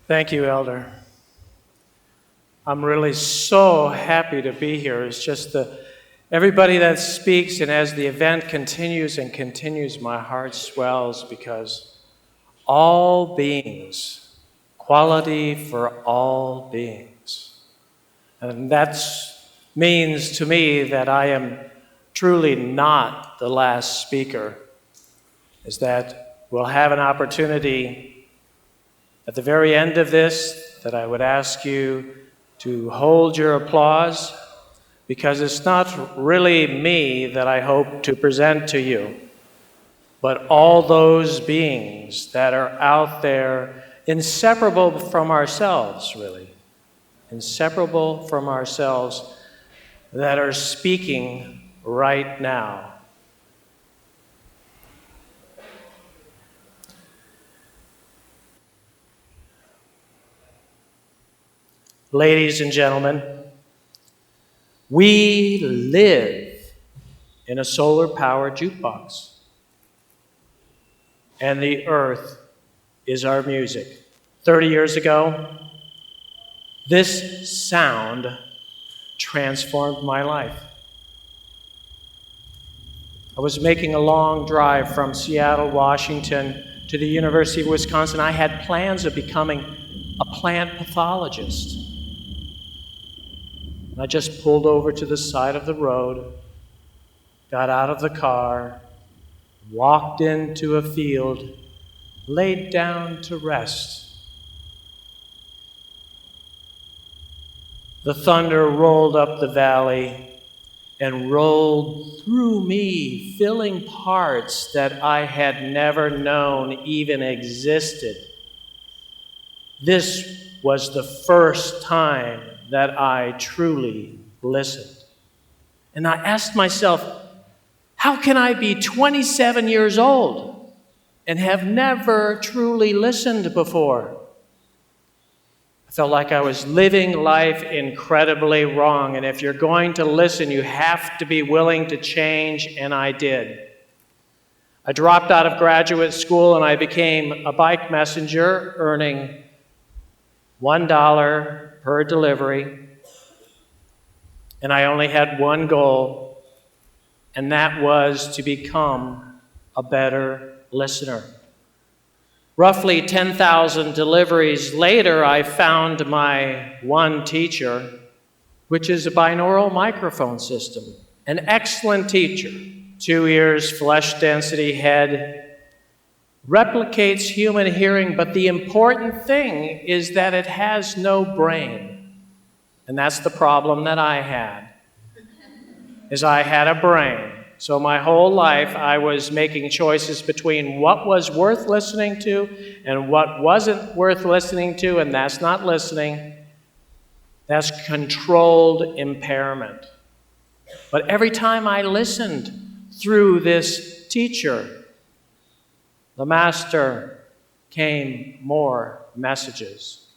Thank you, Elder. I'm really so happy to be here. It's just everybody that speaks, and as the event continues and continues, my heart swells because all beings, quality for all beings. And that means to me that I am truly not the last speaker, is that we'll have an opportunity at the very end of this that I would ask you to hold your applause, because it's not really me that I hope to present to you, but all those beings that are out there, inseparable from ourselves, really, inseparable from ourselves, that are speaking right now. Ladies and gentlemen, we live in a solar-powered jukebox, and the earth is our music. 30 years ago, this sound transformed my life. I was making a long drive from Seattle, Washington to the University of Wisconsin. I had plans of becoming a plant pathologist. I just pulled over to the side of the road, got out of the car, walked into a field, laid down to rest. The thunder rolled up the valley and rolled through me, filling parts that I had never known even existed. This was the first time that I truly listened. And I asked myself, how can I be 27 years old and have never truly listened before? I felt like I was living life incredibly wrong, and if you're going to listen, you have to be willing to change, and I did. I dropped out of graduate school and I became a bike messenger, earning $1 per delivery. And I only had one goal, and that was to become a better listener. Roughly 10,000 deliveries later, I found my one teacher, which is a binaural microphone system. An excellent teacher, 2 ears, flesh density head, replicates human hearing, but the important thing is that it has no brain. And that's the problem that I had, is I had a brain. So my whole life I was making choices between what was worth listening to and what wasn't worth listening to, and that's not listening. That's controlled impairment. But every time I listened through this teacher, the master, came more messages.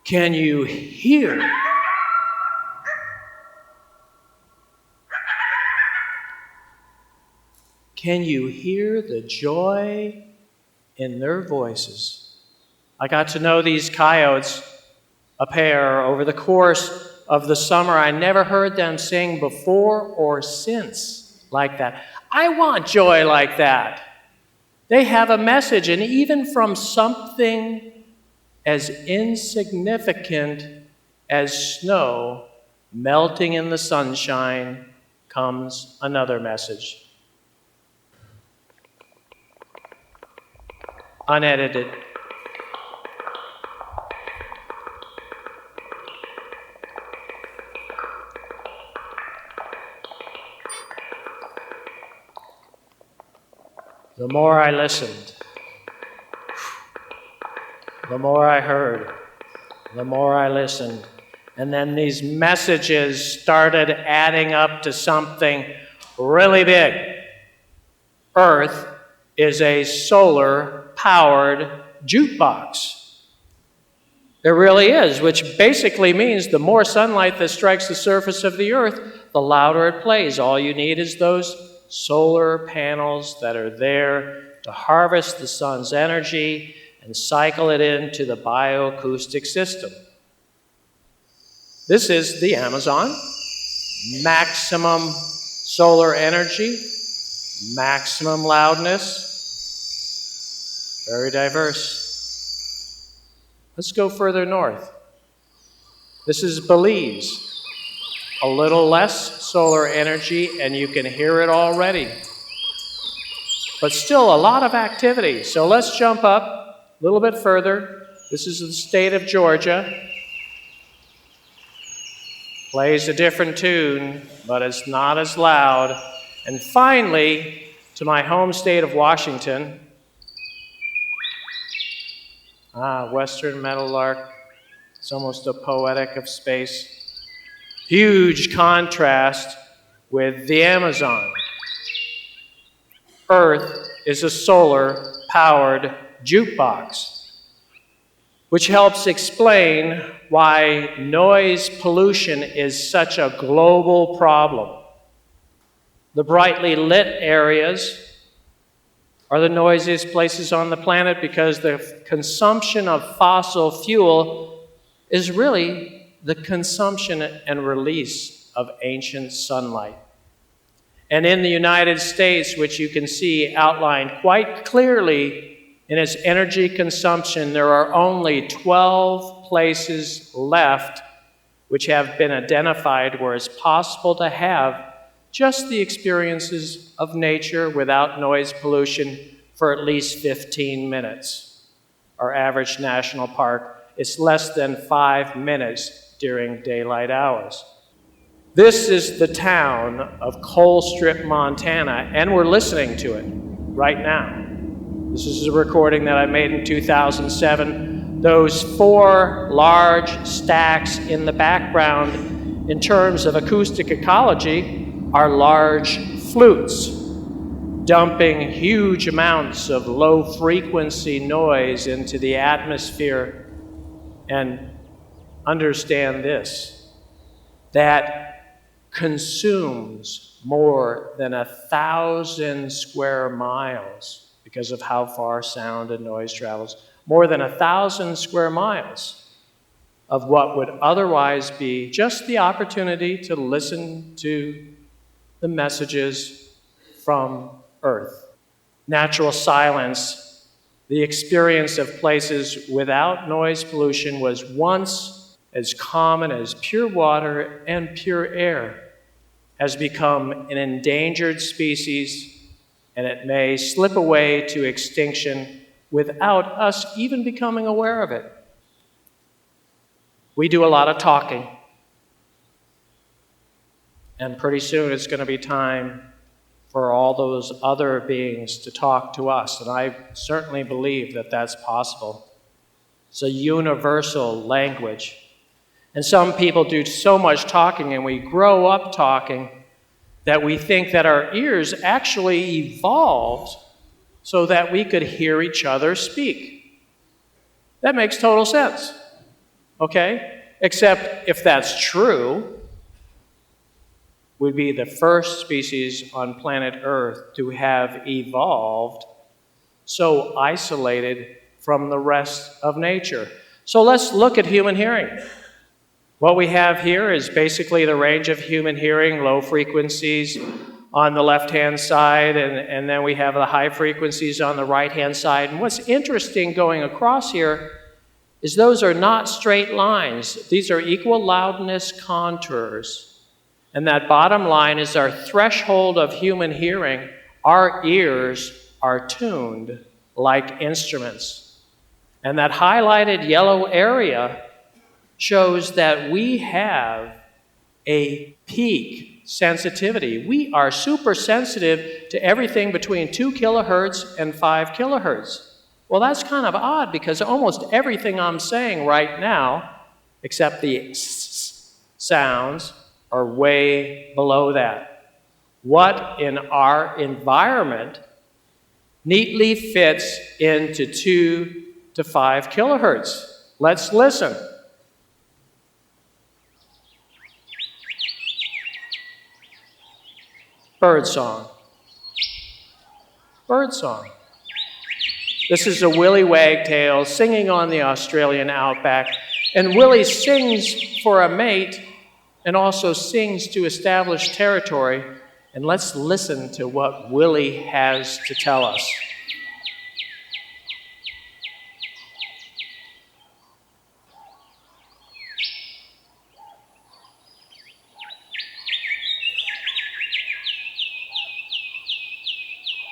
Can you hear? Can you hear the joy in their voices? I got to know these coyotes, a pair, over the course of the summer. I never heard them sing before or since like that. I want joy like that. They have a message, and even from something as insignificant as snow melting in the sunshine comes another message. Unedited. The more I listened, the more I heard, the more I listened. And then these messages started adding up to something really big. Earth is a solar-powered jukebox. It really is, which basically means the more sunlight that strikes the surface of the earth, the louder it plays. All you need is those solar panels that are there to harvest the sun's energy and cycle it into the bioacoustic system. This is the Amazon. Maximum solar energy, maximum loudness, very diverse. Let's go further north. This is Belize. A little less solar energy, and you can hear it already. But still a lot of activity. So let's jump up a little bit further. This is the state of Georgia. Plays a different tune, but it's not as loud. And finally, to my home state of Washington, western meadowlark. It's almost a poetic of space. Huge contrast with the Amazon. Earth is a solar-powered jukebox, which helps explain why noise pollution is such a global problem. The brightly lit areas are the noisiest places on the planet because the consumption of fossil fuel is really the consumption and release of ancient sunlight. And in the United States, which you can see outlined quite clearly in its energy consumption, there are only 12 places left which have been identified where it's possible to have just the experiences of nature without noise pollution for at least 15 minutes. Our average national park is less than 5 minutes during daylight hours. This is the town of Colstrip, Montana, and we're listening to it right now. This is a recording that I made in 2007. Those 4 large stacks in the background, in terms of acoustic ecology, are large flutes, dumping huge amounts of low-frequency noise into the atmosphere. And understand this, that consumes more than 1,000 square miles because of how far sound and noise travels, more than 1,000 square miles of what would otherwise be just the opportunity to listen to the messages from Earth. Natural silence, the experience of places without noise pollution, was once as common as pure water and pure air, has become an endangered species, and it may slip away to extinction without us even becoming aware of it. We do a lot of talking, and pretty soon it's going to be time for all those other beings to talk to us, and I certainly believe that that's possible. It's a universal language. And some people do so much talking, and we grow up talking, that we think that our ears actually evolved so that we could hear each other speak. That makes total sense, okay? Except if that's true, we'd be the first species on planet Earth to have evolved so isolated from the rest of nature. So let's look at human hearing. What we have here is basically the range of human hearing, low frequencies on the left-hand side, and then we have the high frequencies on the right-hand side. And what's interesting going across here is those are not straight lines. These are equal loudness contours. And that bottom line is our threshold of human hearing. Our ears are tuned like instruments. And that highlighted yellow area shows that we have a peak sensitivity. We are super sensitive to everything between 2 kilohertz and 5 kilohertz. Well, that's kind of odd because almost everything I'm saying right now, except the sounds, are way below that. What in our environment neatly fits into 2 to 5 kilohertz. Let's listen. Birdsong. Birdsong. This is a Willie Wagtail singing on the Australian outback. And Willie sings for a mate and also sings to establish territory. And let's listen to what Willie has to tell us.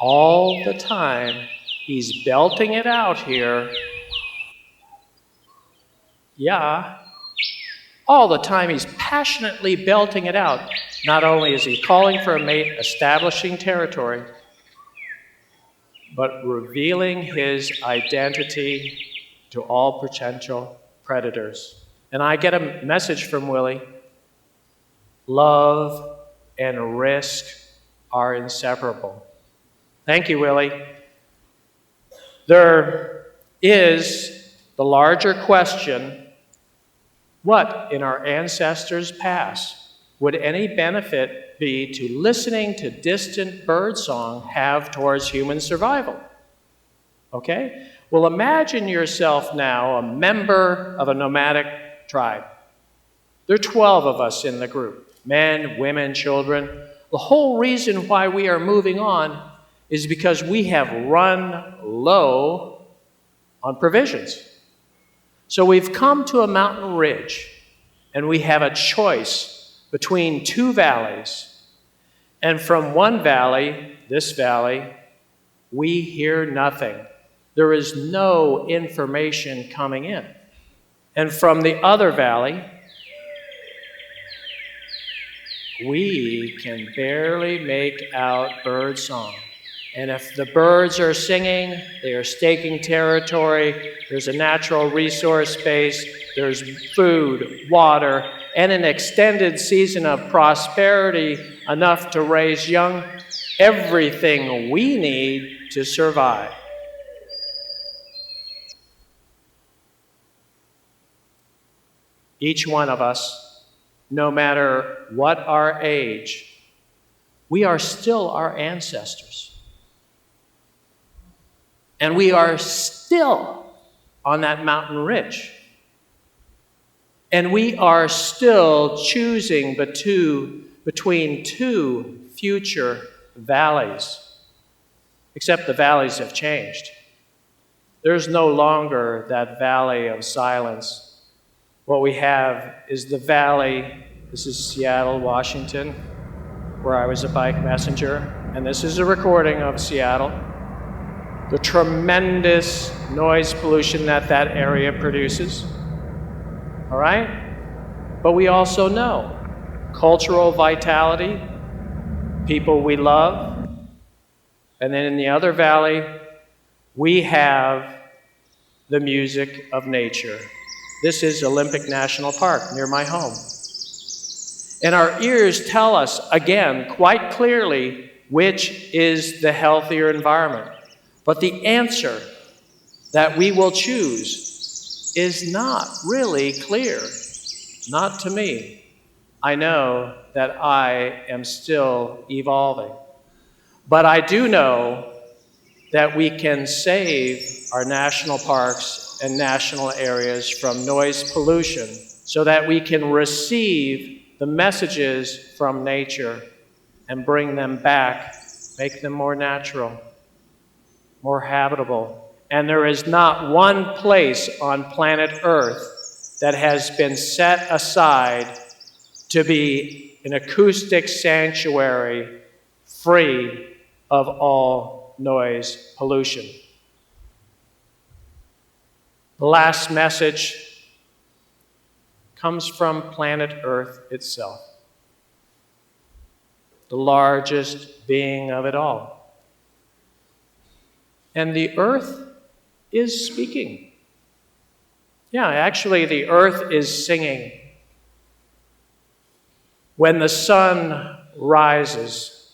All the time, he's belting it out here. Yeah. All the time, he's passionately belting it out. Not only is he calling for a mate, establishing territory, but revealing his identity to all potential predators. And I get a message from Willie. Love and risk are inseparable. Thank you, Willie. There is the larger question, what in our ancestors' past would any benefit be to listening to distant birdsong have towards human survival? Okay? Well, imagine yourself now a member of a nomadic tribe. There are 12 of us in the group, men, women, children. The whole reason why we are moving on is because we have run low on provisions. So we've come to a mountain ridge, and we have a choice between 2 valleys. And from one valley, this valley, we hear nothing. There is no information coming in. And from the other valley, we can barely make out birdsong. And if the birds are singing, they are staking territory, there's a natural resource base, there's food, water, and an extended season of prosperity enough to raise young, everything we need to survive. Each one of us, no matter what our age, we are still our ancestors. And we are still on that mountain ridge. And we are still choosing between 2 future valleys. Except the valleys have changed. There's no longer that valley of silence. What we have is the valley. This is Seattle, Washington, where I was a bike messenger. And this is a recording of Seattle. The tremendous noise pollution that area produces. All right? But we also know cultural vitality, people we love. And then in the other valley, we have the music of nature. This is Olympic National Park near my home. And our ears tell us, again, quite clearly, which is the healthier environment. But the answer that we will choose is not really clear. Not to me. I know that I am still evolving. But I do know that we can save our national parks and national areas from noise pollution so that we can receive the messages from nature and bring them back, make them more natural, more habitable. And there is not one place on planet Earth that has been set aside to be an acoustic sanctuary free of all noise pollution. The last message comes from planet Earth itself, the largest being of it all. And the earth is speaking. Yeah, actually, the earth is singing. When the sun rises,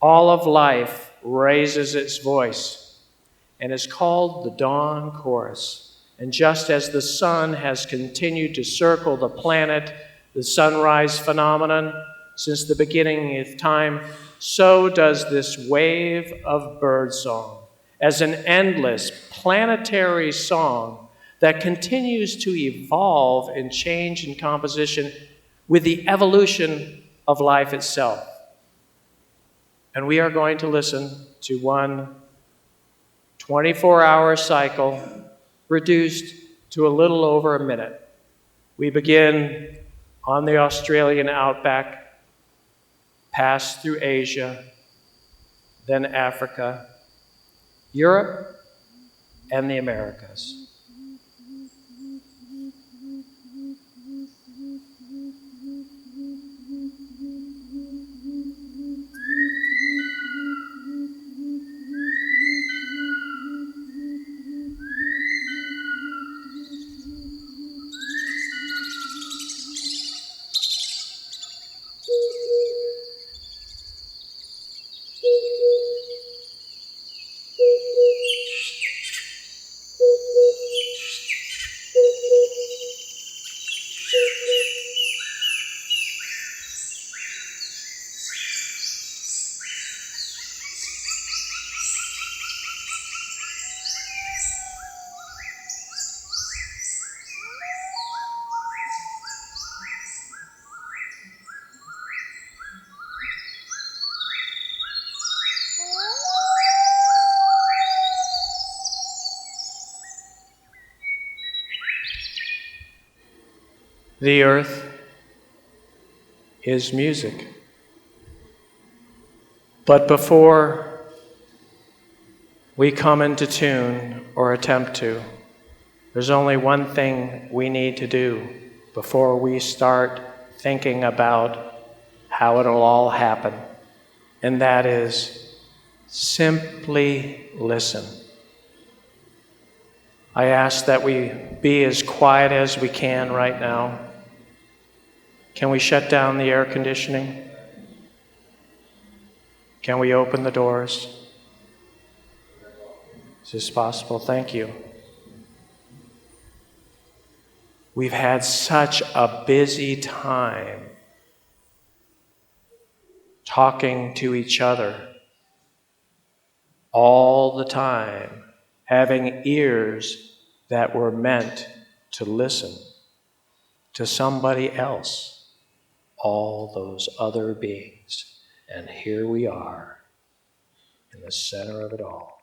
all of life raises its voice and is called the Dawn Chorus. And just as the sun has continued to circle the planet, the sunrise phenomenon, since the beginning of time, so does this wave of birdsong as an endless planetary song that continues to evolve and change in composition with the evolution of life itself. And we are going to listen to one 24-hour cycle reduced to a little over a minute. We begin on the Australian outback, pass through Asia, then Africa, Europe, and the Americas. The earth is music. But before we come into tune or attempt to, there's only one thing we need to do before we start thinking about how it'll all happen, and that is simply listen. I ask that we be as quiet as we can right now. Can we shut down the air conditioning? Can we open the doors? Is this possible? Thank you. We've had such a busy time talking to each other all the time, having ears that were meant to listen to somebody else, all those other beings. And here we are in the center of it all.